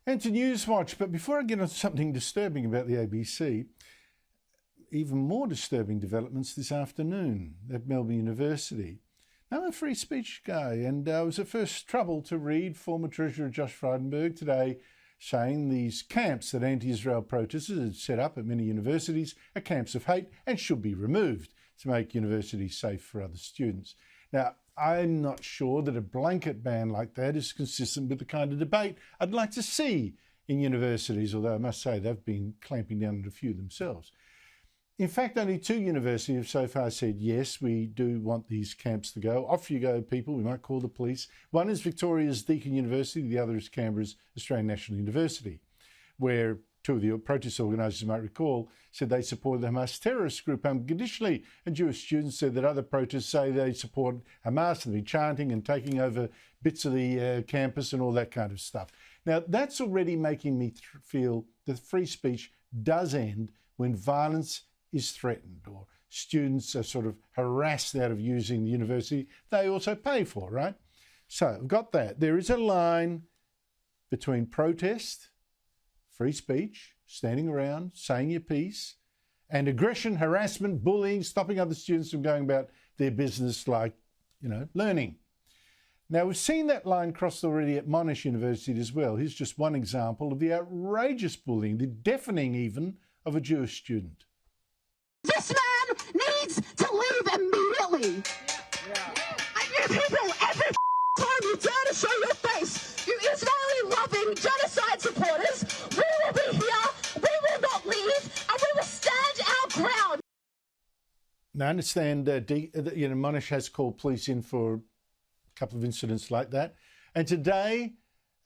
And to Newswatch, but before I get on to something disturbing about the ABC, even more disturbing developments this afternoon at Melbourne University. I'm a free speech guy, and it was at first trouble to read former Treasurer Josh Frydenberg today saying these camps that anti-Israel protesters had set up at many universities are camps of hate and should be removed to make universities safe for other students. Now, I'm not sure that a blanket ban like that is consistent with the kind of debate I'd like to see in universities, although I must say they've been clamping down on a few themselves. In fact, only 2 universities have so far said, yes, we do want these camps to go. Off you go, people. We might call the police. One is Victoria's Deakin University. The other is Canberra's Australian National University, where 2 of the protest organisers, you might recall, said they supported the Hamas terrorist group unconditionally. And Jewish students said that other protests say they support Hamas and be chanting and taking over bits of the campus and all that kind of stuff. Now, that's already making me feel that free speech does end when violence is threatened or students are sort of harassed out of using the university they also pay for, right? So I've got that. There is a line between protest, free speech, standing around, saying your piece, and aggression, harassment, bullying, stopping other students from going about their business like, learning. Now, we've seen that line crossed already at Monash University as well. Here's just one example of the outrageous bullying, the deafening even, of a Jewish student. This man needs to leave immediately. And you people, every time you dare to show your face, you Israeli-loving genocide supporters, we will be here, we will not leave, and we will stand our ground. Now, I understand Monash has called police in for a couple of incidents like that. And today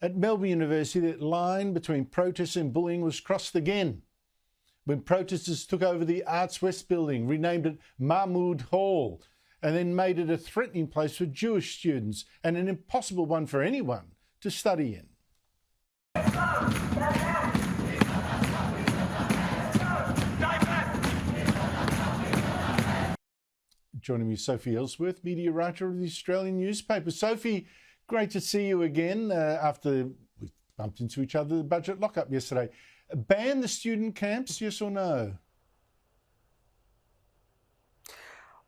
at Melbourne University, that line between protest and bullying was crossed again, when protesters took over the Arts West building, renamed it Mahmoud Hall, and then made it a threatening place for Jewish students and an impossible one for anyone to study in. Joining me, Sophie Elsworth, media writer of the Australian newspaper. Sophie, great to see you again after we bumped into each other at the budget lockup yesterday. Ban the student camps, yes or no?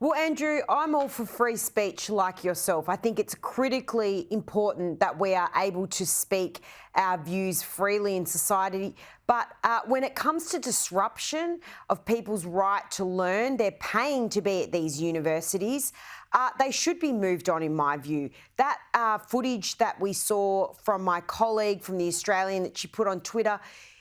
Well, Andrew, I'm all for free speech like yourself. I think it's critically important that we are able to speak our views freely in society. But when it comes to disruption of people's right to learn, they're paying to be at these universities. They should be moved on, in my view. That footage that we saw from my colleague from the Australian that she put on Twitter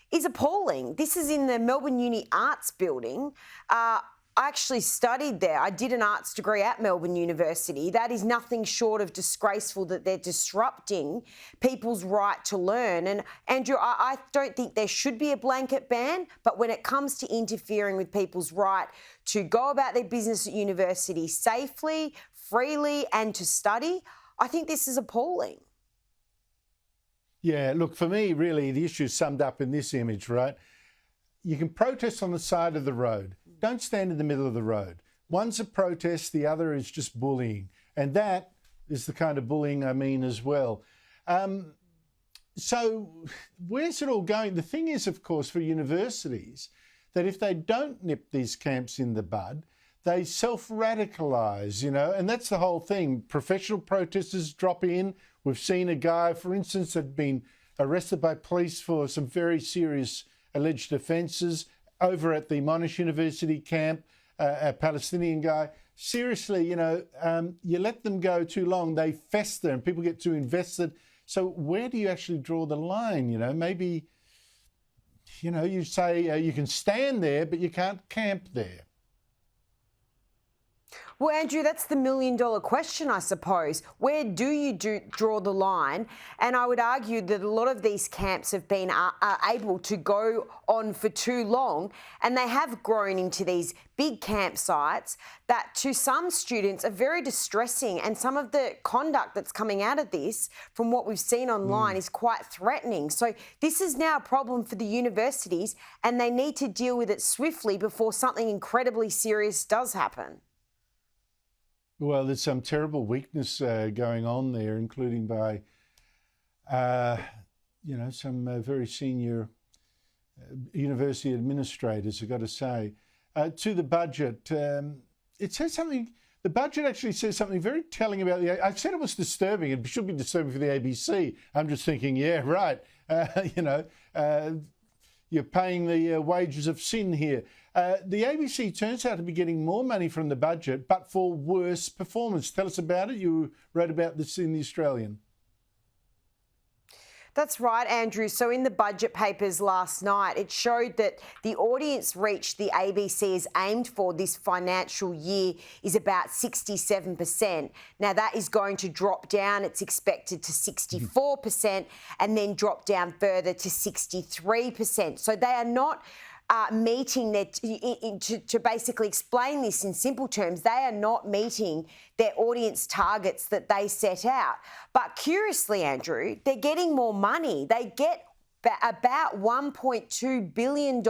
is appalling. This is in the Melbourne Uni Arts building. I actually studied there. I did an arts degree at Melbourne University. That is nothing short of disgraceful that they're disrupting people's right to learn. And Andrew, I don't think there should be a blanket ban, but when it comes to interfering with people's right to go about their business at university safely, freely, and to study, I think this is appalling. Yeah, look, for me, really, the issue is summed up in this image, right? You can protest on the side of the road. Don't stand in the middle of the road. One's a protest, the other is just bullying. And that is the kind of bullying I mean as well. So where's it all going? The thing is, of course, for universities, that if they don't nip these camps in the bud, they self-radicalise, and that's the whole thing. Professional protesters drop in. We've seen a guy, for instance, had been arrested by police for some very serious alleged offences over at the Monash University camp, a Palestinian guy. Seriously, you let them go too long, they fester and people get too invested. So where do you actually draw the line? Maybe, you say you can stand there, but you can't camp there. Well, Andrew, that's the million-dollar question, I suppose. Where do you draw the line? And I would argue that a lot of these camps have been able to go on for too long, and they have grown into these big campsites that to some students are very distressing, and some of the conduct that's coming out of this, from what we've seen online, is quite threatening. So this is now a problem for the universities, and they need to deal with it swiftly before something incredibly serious does happen. Well, there's some terrible weakness going on there, including by some very senior university administrators, I've got to say. To the budget, it says something. The budget actually says something very telling about the. I said it was disturbing. It should be disturbing for the ABC. I'm just thinking, yeah, right. You're paying the wages of sin here. The ABC turns out to be getting more money from the budget, but for worse performance. Tell us about it. You wrote about this in The Australian. That's right, Andrew. So in the budget papers last night, it showed that the audience reach the ABC is aimed for this financial year is about 67%. Now, that is going to drop down. It's expected to 64% and then drop down further to 63%. So they are not meeting their, to basically explain this in simple terms, they are not meeting their audience targets that they set out. But curiously, Andrew, they're getting more money. They get about $1.2 billion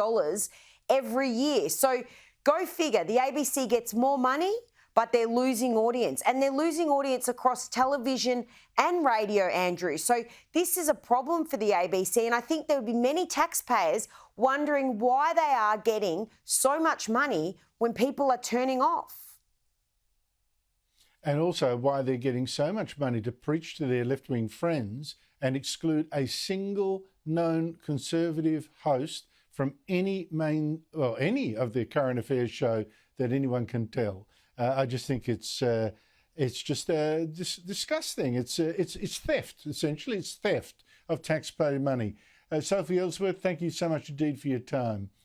every year. So go figure, the ABC gets more money, but they're losing audience. And they're losing audience across television and radio, Andrew. So this is a problem for the ABC. And I think there would be many taxpayers wondering why they are getting so much money when people are turning off. And also why they're getting so much money to preach to their left-wing friends and exclude a single known Conservative host from any of their current affairs show that anyone can tell. I just think it's just disgusting. It's theft, essentially. It's theft of taxpayer money. Sophie Elsworth, thank you so much indeed for your time.